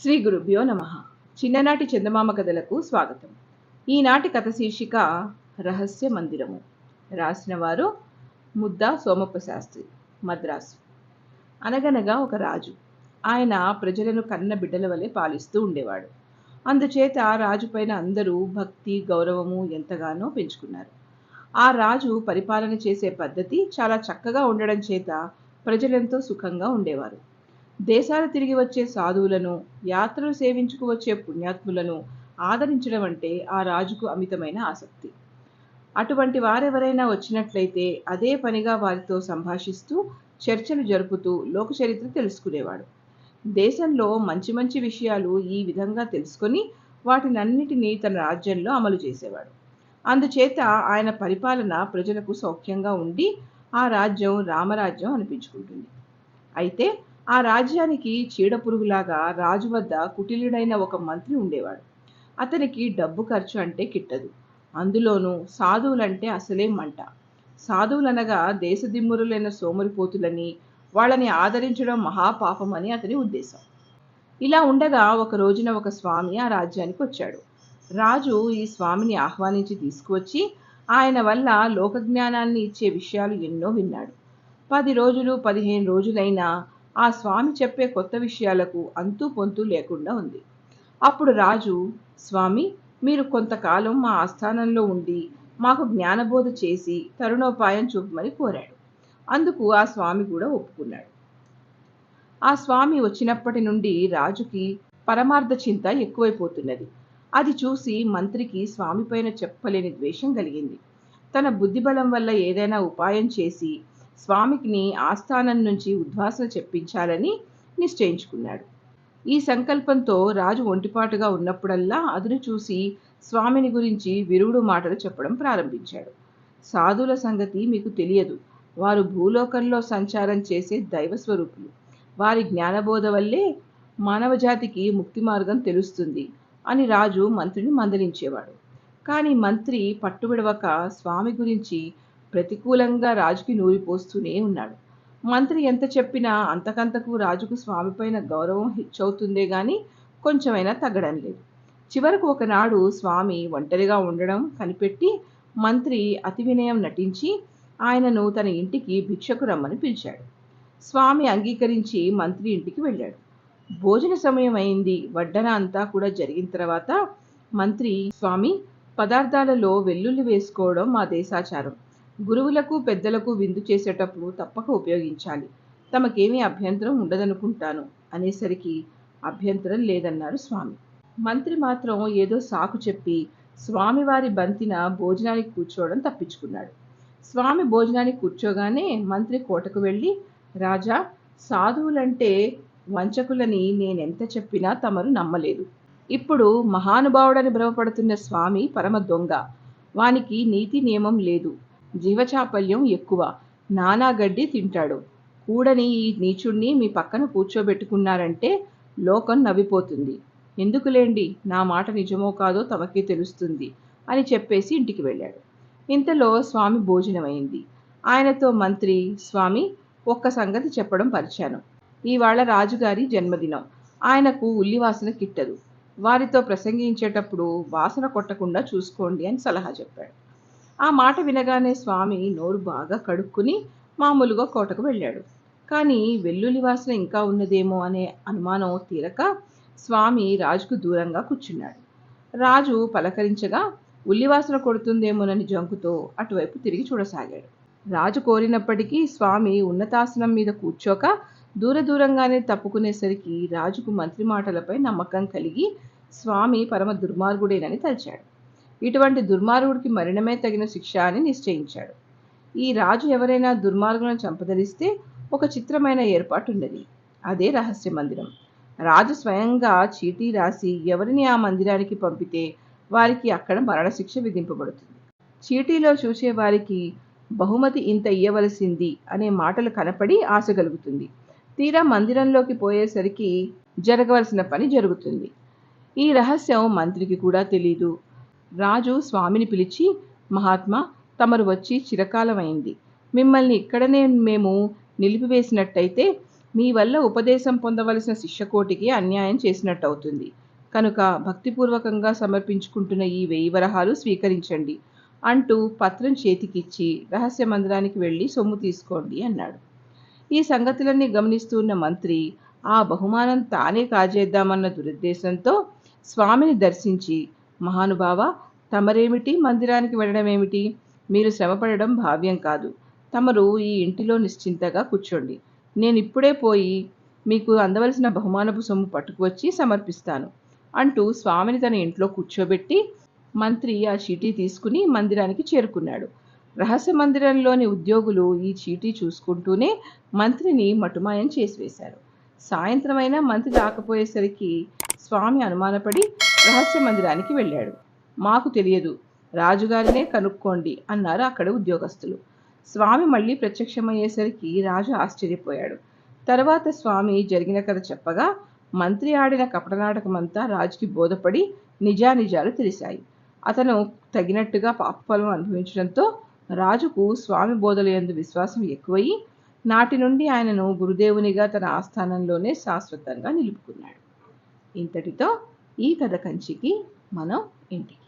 శ్రీ గురుభ్యో నమ. చిన్ననాటి చందమామ కథలకు స్వాగతం. ఈనాటి కథ శీర్షిక రహస్య మందిరము. రాసిన వారు ముద్దా సోమప్ప శాస్త్రి, మద్రాసు. అనగనగా ఒక రాజు. ఆయన ప్రజలను కన్న బిడ్డల వలె పాలిస్తూ ఉండేవాడు. అందుచేత రాజు పైన అందరూ భక్తి గౌరవము ఎంతగానో పెంచుకున్నారు. ఆ రాజు పరిపాలన చేసే పద్ధతి చాలా చక్కగా ఉండడం చేత ప్రజలెంతో సుఖంగా ఉండేవారు. దేశాలు తిరిగి వచ్చే సాధువులను, యాత్రలు సేవించుకు వచ్చే పుణ్యాత్ములను ఆదరించడం అంటే ఆ రాజుకు అమితమైన ఆసక్తి. అటువంటి వారెవరైనా వచ్చినట్లయితే అదే పనిగా వారితో సంభాషిస్తూ చర్చలు జరుపుతూ లోకచరిత్ర తెలుసుకునేవాడు. దేశంలో మంచి మంచి విషయాలు ఈ విధంగా తెలుసుకొని వాటినన్నిటినీ తన రాజ్యంలో అమలు చేసేవాడు. అందుచేత ఆయన పరిపాలన ప్రజలకు సౌఖ్యంగా ఉండి ఆ రాజ్యం రామరాజ్యం అనిపించుకుంటుంది. అయితే ఆ రాజ్యానికి చీడపురుగులాగా రాజు వద్ద కుటిలుడైన ఒక మంత్రి ఉండేవాడు. అతనికి డబ్బు ఖర్చు అంటే కిట్టదు. అందులోనూ సాధువులంటే అసలే మంట. సాధువులనగా దేశదిమ్మురులైన సోమరిపోతులని, వాళ్ళని ఆదరించడం మహాపాపమని అతని ఉద్దేశం. ఇలా ఉండగా ఒక రోజున ఒక స్వామి ఆ రాజ్యానికి వచ్చాడు. రాజు ఈ స్వామిని ఆహ్వానించి తీసుకువచ్చి ఆయన వల్ల లోకజ్ఞానాన్ని ఇచ్చే విషయాలు ఎన్నో విన్నాడు. 10 రోజులు 15 రోజులైనా ఆ స్వామి చెప్పే కొత్త విషయాలకు అంతూ పొంతూ లేకుండా ఉంది. అప్పుడు రాజు, స్వామి, మీరు కొంతకాలం మా ఆస్థానంలో ఉండి మాకు జ్ఞానబోధ చేసి తరుణోపాయం చూపమని కోరాడు. అందుకు ఆ స్వామి కూడా ఒప్పుకున్నాడు. ఆ స్వామి వచ్చినప్పటి నుండి రాజుకి పరమార్థ చింత ఎక్కువైపోతున్నది. అది చూసి మంత్రికి స్వామి పైన చెప్పలేని ద్వేషం కలిగింది. తన బుద్ధిబలం వల్ల ఏదైనా ఉపాయం చేసి స్వామికి ఆస్థానం నుంచి ఉద్వాసన చెప్పించాలని నిశ్చయించుకున్నాడు. ఈ సంకల్పంతో రాజు ఒంటిపాటుగా ఉన్నప్పుడల్లా అదును చూసి స్వామిని గురించి విరుగుడు మాటలు చెప్పడం ప్రారంభించాడు. సాధువుల సంగతి మీకు తెలియదు. వారు భూలోకంలో సంచారం చేసే దైవస్వరూపులు. వారి జ్ఞానబోధ వల్లే మానవజాతికి ముక్తి మార్గం తెలుస్తుంది అని రాజు మంత్రిని మందలించేవాడు. కానీ మంత్రి పట్టుబిడవక స్వామి గురించి ప్రతికూలంగా రాజుకి నూరిపోస్తూనే ఉన్నాడు. మంత్రి ఎంత చెప్పినా అంతకంతకు రాజుకు స్వామిపైన గౌరవం హెచ్చవుతుందే గాని కొంచెమైనా తగ్గడం లేదు. చివరకు ఒకనాడు స్వామి ఒంటరిగా ఉండడం కనిపెట్టి మంత్రి అతి వినయం నటించి ఆయనను తన ఇంటికి భిక్షకు రమ్మని పిలిచాడు. స్వామి అంగీకరించి మంత్రి ఇంటికి వెళ్ళాడు. భోజన సమయం అయింది. వడ్డన అంతా కూడా జరిగిన తర్వాత మంత్రి, స్వామి, పదార్థాలలో వెల్లుల్లి వేసుకోవడం మా దేశాచారం. గురువులకు పెద్దలకు విందు చేసేటప్పుడు తప్పక ఉపయోగించాలి. తమకేమీ అభ్యంతరం ఉండదనుకుంటాను అనేసరికి అభ్యంతరం లేదన్నారు స్వామి. మంత్రి మాత్రం ఏదో సాకు చెప్పి స్వామివారి బంతిన భోజనానికి కూర్చోవడం తప్పించుకున్నాడు. స్వామి భోజనానికి కూర్చోగానే మంత్రి కోటకు వెళ్ళి, రాజా, సాధువులంటే వంచకులని నేనెంత చెప్పినా తమరు నమ్మలేదు. ఇప్పుడు మహానుభావుడని భ్రమపడుతున్న స్వామి పరమ దొంగ. వానికి నీతి నియమం లేదు. జీవచాపల్యం ఎక్కువ. నానా గడ్డి తింటాడు. కూడని ఈ నీచుణ్ణి మీ పక్కన కూర్చోబెట్టుకున్నారంటే లోకం నవ్విపోతుంది. ఎందుకులేండి, నా మాట నిజమో కాదో తమకే తెలుస్తుంది అని చెప్పేసి ఇంటికి వెళ్ళాడు. ఇంతలో స్వామి భోజనమైంది. ఆయనతో మంత్రి, స్వామి, ఒక్క సంగతి చెప్పడం పరిచాను. ఇవాళ రాజుగారి జన్మదినం. ఆయనకు ఉల్లివాసన కిట్టదు. వారితో ప్రసంగించేటప్పుడు వాసన కొట్టకుండా చూసుకోండి అని సలహా చెప్పాడు. ఆ మాట వినగానే స్వామి నోరు బాగా కడుక్కుని మామూలుగా కోటకు వెళ్ళాడు. కానీ వెల్లుల్లి వాసన ఇంకా ఉన్నదేమో అనే అనుమానం తీరక స్వామి రాజుకు దూరంగా కూర్చున్నాడు. రాజు పలకరించగా ఉల్లివాసన కొడుతుందేమోనని జంకుతో అటువైపు తిరిగి చూడసాగాడు. రాజు కోరినప్పటికీ స్వామి ఉన్నతాసనం మీద కూర్చోక దూరంగానే తప్పుకునేసరికి రాజుకు మంత్రి మాటలపై నమ్మకం కలిగి స్వామి పరమ దుర్మార్గుడేనని తలిచాడు. ఇటువంటి దుర్మార్గుడికి మరణమే తగిన శిక్ష అని నిశ్చయించాడు. ఈ రాజు ఎవరైనా దుర్మార్గులను చంపదలిస్తే ఒక చిత్రమైన ఏర్పాటు ఉన్నది. అదే రహస్య మందిరం. రాజు స్వయంగా చీటీ రాసి ఎవరిని ఆ మందిరానికి పంపితే వారికి అక్కడ మరణశిక్ష విధింపబడుతుంది. చీటీలో చూసే వారికి బహుమతి ఇంత ఇయ్యవలసింది అనే మాటలు కనపడి ఆశ కలుగుతుంది. తీరా మందిరంలోకి పోయేసరికి జరగవలసిన పని జరుగుతుంది. ఈ రహస్యం మంత్రికి కూడా తెలీదు. రాజు స్వామిని పిలిచి, మహాత్మా, తమరు వచ్చి చిరకాలమైంది. మిమ్మల్ని ఇక్కడనే మేము నిలిపివేసినట్టయితే మీ వల్ల ఉపదేశం పొందవలసిన శిష్యకోటికి అన్యాయం చేసినట్టు అవుతుంది. కనుక భక్తిపూర్వకంగా సమర్పించుకుంటున్న ఈ 1000 వరహాలు స్వీకరించండి అంటూ పత్రం చేతికిచ్చి రహస్య మందిరానికి వెళ్ళి సొమ్ము తీసుకోండి అన్నాడు. ఈ సంగతులన్నీ గమనిస్తూ ఉన్న మంత్రి ఆ బహుమానం తానే కాజేద్దామన్న దురుద్దేశంతో స్వామిని దర్శించి, మహానుభావ, తమరేమిటి మందిరానికి వెళ్ళడమేమిటి? మీరు శ్రమపడడం భావ్యం కాదు. తమరు ఈ ఇంటిలో నిశ్చింతగా కూర్చోండి. నేనిప్పుడే పోయి మీకు అందవలసిన బహుమానపు సొమ్ము పట్టుకువచ్చి సమర్పిస్తాను అంటూ స్వామిని తన ఇంట్లో కూర్చోబెట్టి మంత్రి ఆ చీటీ తీసుకుని మందిరానికి చేరుకున్నాడు. రహస్య మందిరంలోని ఉద్యోగులు ఈ చీటీ చూసుకుంటూనే మంత్రిని మటుమాయం చేసివేశారు. సాయంత్రమైనా మంత్రి రాకపోయేసరికి స్వామి అనుమానపడి రహస్య మందిరానికి వెళ్ళాడు. మాకు తెలియదు, రాజుగారినే కనుక్కోండి అన్నారు అక్కడ ఉద్యోగస్తులు. స్వామి మళ్ళీ ప్రత్యక్షమయ్యేసరికి రాజు ఆశ్చర్యపోయాడు. తర్వాత స్వామి జరిగిన కథ చెప్పగా మంత్రి ఆడిన కపటనాటకమంతా రాజుకి బోధపడి నిజానిజాలు తెలిసాయి. అతను తగినట్టుగా పాపఫలం అనుభవించడంతో రాజుకు స్వామి బోధలయందు విశ్వాసం ఎక్కువయి నాటి నుండి ఆయనను గురుదేవునిగా తన ఆస్థానంలోనే శాశ్వతంగా నిలుపుకున్నాడు. ఇంతటితో ఈ కథ కంచికి మనం ఇంటికి.